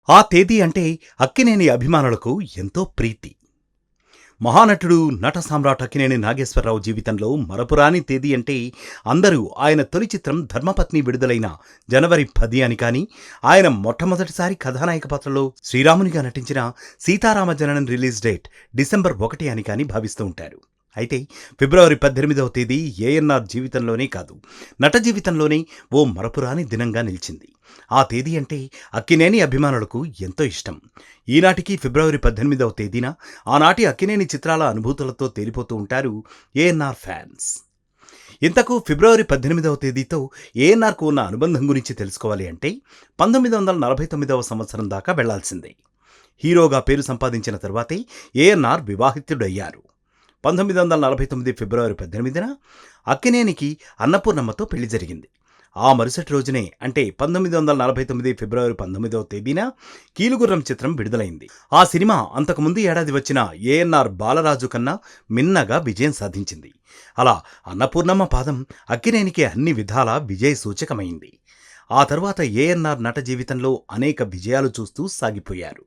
ఆ తేదీ అంటే అక్కినేని అభిమానులకు ఎంతో ప్రీతి. మహానటుడు, నట సామ్రాట్ అక్కినేని నాగేశ్వరరావు జీవితంలో మరపురాని తేదీ అంటే అందరూ ఆయన తొలి చిత్రం 'ధర్మపత్ని' విడుదలైన జనవరి 10 అని కానీ, ఆయన మొట్టమొదటిసారి కథానాయక పాత్రలో శ్రీరామునిగా నటించిన 'సీతారామ జననం' రిలీజ్ డేట్ డిసెంబర్ 1 అని కానీ భావిస్తూ ఉంటారు. అయితే ఫిబ్రవరి 18వ తేదీ ఏఎన్నార్ జీవితంలోనే కాదు, నట జీవితంలోనే ఓ మరపురాని దినంగా నిలిచింది. ఆ తేదీ అంటే అక్కినేని అభిమానులకు ఎంతో ఇష్టం. ఈనాటికి ఫిబ్రవరి 18వ తేదీన ఆనాటి అక్కినేని చిత్రాల అనుభూతులతో తేలిపోతూ ఉంటారు ఏఎన్నార్ ఫ్యాన్స్. ఇంతకు ఫిబ్రవరి 18వ తేదీతో ఏఎన్నార్కు ఉన్న అనుబంధం గురించి తెలుసుకోవాలి అంటే 1949వ సంవత్సరం దాకా వెళ్లాల్సిందే. హీరోగా పేరు సంపాదించిన తర్వాతే ఏఎన్నార్ వివాహితుడయ్యారు. 1949 ఫిబ్రవరి 18న అక్కినేనికి అన్నపూర్ణమ్మతో పెళ్లి జరిగింది. ఆ మరుసటి రోజునే అంటే 1949 ఫిబ్రవరి 19వ తేదీన కీలుగుర్రం చిత్రం విడుదలైంది. ఆ సినిమా అంతకుముందు ఏడాది వచ్చిన ఏఎన్నార్ బాలరాజు కన్నా మిన్నగా విజయం సాధించింది. అలా అన్నపూర్ణమ్మ పాదం అక్కినేనికి అన్ని విధాలా విజయ సూచకమైంది. ఆ తర్వాత ఏఎన్నార్ నట జీవితంలో అనేక విజయాలు చూస్తూ సాగిపోయారు.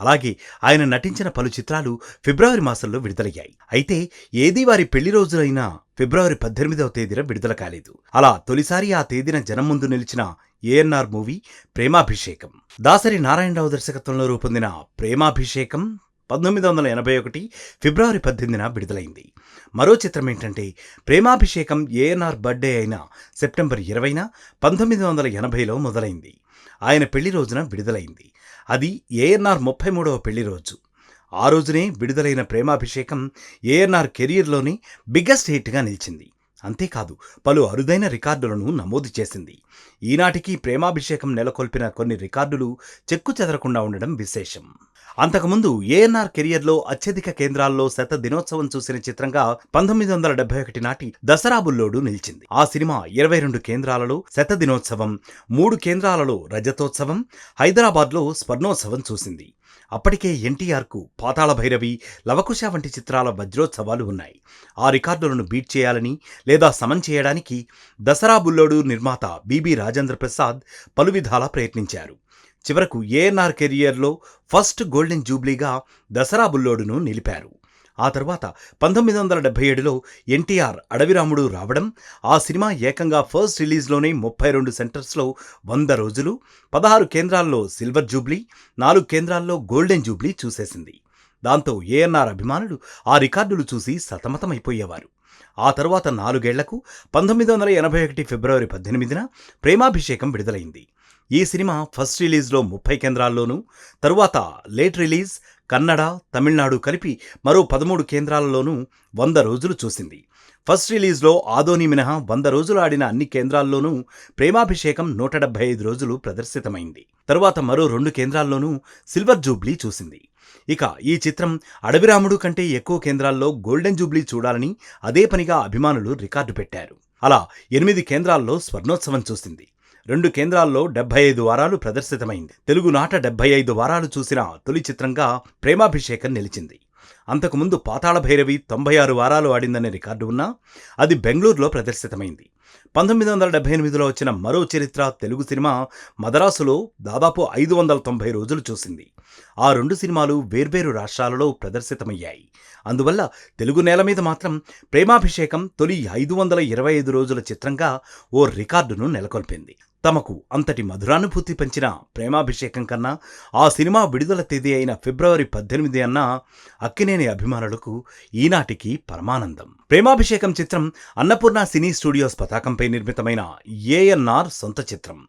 అలాగే ఆయన నటించిన పలు చిత్రాలు ఫిబ్రవరి మాసంలో విడుదలయ్యాయి. అయితే ఏదీ వారి పెళ్లి రోజులైన ఫిబ్రవరి 18వ తేదీన విడుదల కాలేదు. అలా తొలిసారి ఆ తేదీన జనం ముందు నిలిచిన ఏఎన్నార్ మూవీ 'ప్రేమాభిషేకం'. దాసరి నారాయణరావు దర్శకత్వంలో రూపొందిన 'ప్రేమాభిషేకం' 1981 ఫిబ్రవరి 18న విడుదలైంది. మరో చిత్రం ఏంటంటే 'ప్రేమాభిషేకం' ఏఎన్నార్ బర్త్డే అయిన సెప్టెంబర్ 20న 1980లో మొదలైంది. ఆయన పెళ్లి రోజున విడుదలైంది. అది ఏఎన్నార్ 33వ పెళ్లి రోజు. ఆ రోజునే విడుదలైన 'ప్రేమాభిషేకం' ఏఎన్నార్ కెరీర్లోని బిగ్గెస్ట్ హిట్గా నిలిచింది. అంతేకాదు పలు అరుదైన రికార్డులను నమోదు చేసింది. ఈనాటికి 'ప్రేమాభిషేకం' నెలకొల్పిన కొన్ని రికార్డులు చెక్కు చెదరకుండా ఉండడం విశేషం. అంతకుముందు ఏఎన్నార్ కెరియర్లో అత్యధిక కేంద్రాల్లో శత దినోత్సవం చూసిన చిత్రంగా 1971 నాటి 'దసరా బుల్లోడు' నిలిచింది. ఆ సినిమా 22 కేంద్రాలలో శత దినోత్సవం, 3 కేంద్రాలలో రజతోత్సవం, హైదరాబాద్లో స్వర్ణోత్సవం చూసింది. అప్పటికే ఎన్టీఆర్కు 'పాతాళ భైరవి', 'లవకుశ' వంటి చిత్రాల వజ్రోత్సవాలు ఉన్నాయి. ఆ రికార్డులను బీట్ చేయాలని లేదా సమం చేయడానికి 'దసరా బుల్లోడు' నిర్మాత బిబి రాజేంద్ర ప్రసాద్ పలు విధాలా ప్రయత్నించారు. చివరకు ఏఎన్నార్ కెరియర్లో ఫస్ట్ గోల్డెన్ జూబ్లీగా 'దసరా బుల్లోడు'ను నిలిపారు. ఆ తర్వాత 1977లో ఎన్టీఆర్ 'అడవిరాముడు' రావడం, ఆ సినిమా ఏకంగా ఫస్ట్ రిలీజ్లోనే 32 సెంటర్స్లో 100 రోజులు, 16 కేంద్రాల్లో సిల్వర్ జూబ్లీ, 4 కేంద్రాల్లో గోల్డెన్ జూబ్లీ చూసేసింది. దాంతో ఏఎన్నార్ అభిమానులు ఆ రికార్డులు చూసి సతమతమైపోయేవారు. ఆ తర్వాత 4 ఏళ్లకు 1981 ఫిబ్రవరి 18న 'ప్రేమాభిషేకం' విడుదలైంది. ఈ సినిమా ఫస్ట్ రిలీజ్లో 30 కేంద్రాల్లోనూ, తరువాత లేట్ రిలీజ్ కన్నడ, తమిళనాడు కలిపి మరో 13 కేంద్రాలలోనూ 100 రోజులు చూసింది. ఫస్ట్ రిలీజ్లో ఆదోని మినహా 100 రోజులు ఆడిన అన్ని కేంద్రాల్లోనూ 'ప్రేమాభిషేకం' 175 రోజులు ప్రదర్శితమైంది. తరువాత మరో 2 కేంద్రాల్లోనూ సిల్వర్ జూబ్లీ చూసింది. ఇక ఈ చిత్రం 'అడవిరాముడు' కంటే ఎక్కువ కేంద్రాల్లో గోల్డెన్ జూబ్లీ చూడాలని అదే పనిగా అభిమానులు రికార్డు పెట్టారు. అలా 8 కేంద్రాల్లో స్వర్ణోత్సవం చూసింది. 2 కేంద్రాల్లో 75 వారాలు ప్రదర్శితమైంది. తెలుగునాట 75 వారాలు చూసిన తొలి చిత్రంగా 'ప్రేమాభిషేకం' నిలిచింది. అంతకుముందు 'పాతాళ భైరవి' 96 వారాలు ఆడిందనే రికార్డు ఉన్నా అది బెంగళూరులో ప్రదర్శితమైంది. 1978లో వచ్చిన మరో చరిత్ర తెలుగు సినిమా మదరాసులో దాదాపు 590 రోజులు చూసింది. ఆ 2 సినిమాలు వేర్వేరు రాష్ట్రాలలో ప్రదర్శితమయ్యాయి. అందువల్ల తెలుగు నేల మీద మాత్రం 'ప్రేమాభిషేకం' తొలి 525 రోజుల చిత్రంగా ఓ రికార్డును నెలకొల్పింది. తమకు అంతటి మధురానుభూతి పంచిన 'ప్రేమాభిషేకం' కన్నా ఆ సినిమా విడుదల తేదీ అయిన ఫిబ్రవరి 18 అన్నా అక్కినేని అభిమానులకు ఈనాటికి పరమానందం. 'ప్రేమాభిషేకం' చిత్రం అన్నపూర్ణ సినీ స్టూడియోస్ పతాకంపై నిర్మితమైన ఏఎన్నార్ సొంత చిత్రం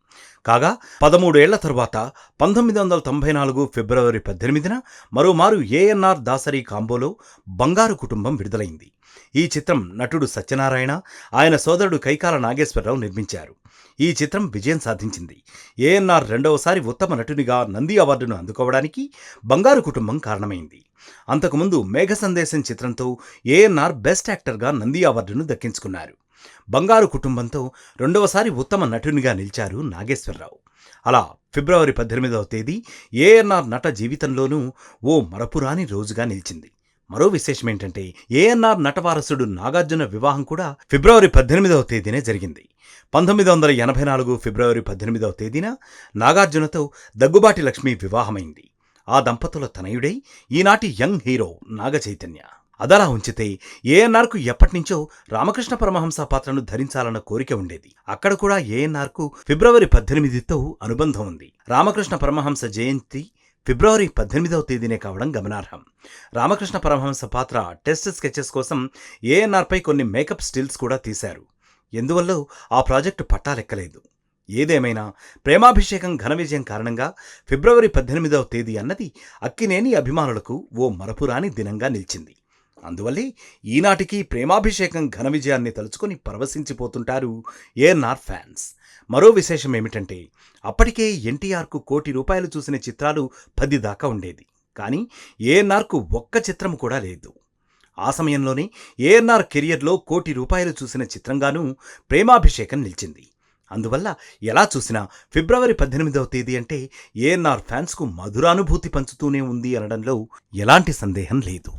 కాగా 13 ఏళ్ల తరువాత 1994 ఫిబ్రవరి 18న మరోమారు ఏఎన్నార్ దాసరి కాంబోలో 'బంగారు కుటుంబం' విడుదలైంది. ఈ చిత్రం నటుడు సత్యనారాయణ, ఆయన సోదరుడు కైకాల నాగేశ్వరరావు నిర్మించారు. ఈ చిత్రం విజయం సాధించింది. ఏఎన్నార్ రెండవసారి ఉత్తమ నటునిగా నంది అవార్డును అందుకోవడానికి 'బంగారు కుటుంబం' కారణమైంది. అంతకుముందు 'మేఘ సందేశం' చిత్రంతో ఏఎన్నార్ బెస్ట్ యాక్టర్గా నంది అవార్డును దక్కించుకున్నారు. 'బంగారు కుటుంబంతో' రెండవసారి ఉత్తమ నటునిగా నిలిచారు నాగేశ్వరరావు. అలా ఫిబ్రవరి 18వ తేదీ ఏఎన్నార్ నట జీవితంలోనూ ఓ మరపురాని రోజుగా నిలిచింది. మరో విశేషం ఏంటంటే ఏఎన్ఆర్ నటవారసుడు నాగార్జున వివాహం కూడా ఫిబ్రవరి 18వ తేదీనే జరిగింది. 1984 ఫిబ్రవరి 18వ తేదీన నాగార్జునతో దగ్గుబాటి లక్ష్మి వివాహమైంది. ఆ దంపతుల తనయుడై ఈనాటి యంగ్ హీరో నాగచైతన్య. అదలా ఉంచితే ఏఎన్ఆర్కు ఎప్పటినుంచో రామకృష్ణ పరమహంస పాత్రను ధరించాలన్న కోరిక ఉండేది. అక్కడ కూడా ఏఎన్ఆర్కు ఫిబ్రవరి 18తో అనుబంధం ఉంది. రామకృష్ణ పరమహంస జయంతి ఫిబ్రవరి 18వ తేదీనే కావడం గమనార్హం. రామకృష్ణ పరమహంస పాత్ర టెస్ట్ స్కెచెస్ కోసం ఏఎన్ఆర్పై కొన్ని మేకప్ స్టిల్స్ కూడా తీశారు. ఎందువల్లో ఆ ప్రాజెక్టు పట్టాలెక్కలేదు. ఏదేమైనా ప్రేమాభిషేకం ఘన విజయం కారణంగా ఫిబ్రవరి 18వ తేదీ అన్నది అక్కినేని అభిమానులకు ఓ మరపురాని దినంగా నిలిచింది. అందువల్లే ఈనాటికి ప్రేమాభిషేకం ఘన విజయాన్ని తలుచుకుని పరవశించిపోతుంటారు ఏఎన్ఆర్ ఫ్యాన్స్. మరో విశేషం ఏమిటంటే అప్పటికే ఎన్టీఆర్కు ₹1,00,00,000 చూసిన చిత్రాలు 10 దాకా ఉండేది. కానీ ఏఎన్ఆర్కు ఒక్క చిత్రం కూడా లేదు. ఆ సమయంలోనే ఏఎన్ఆర్ కెరియర్లో ₹1,00,00,000 చూసిన చిత్రంగానూ ప్రేమాభిషేకం నిలిచింది. అందువల్ల ఎలా చూసినా ఫిబ్రవరి 18వ తేదీ అంటే ఏఎన్ఆర్ ఫ్యాన్స్కు మధురానుభూతి పంచుతూనే ఉంది అనడంలో ఎలాంటి సందేహం లేదు.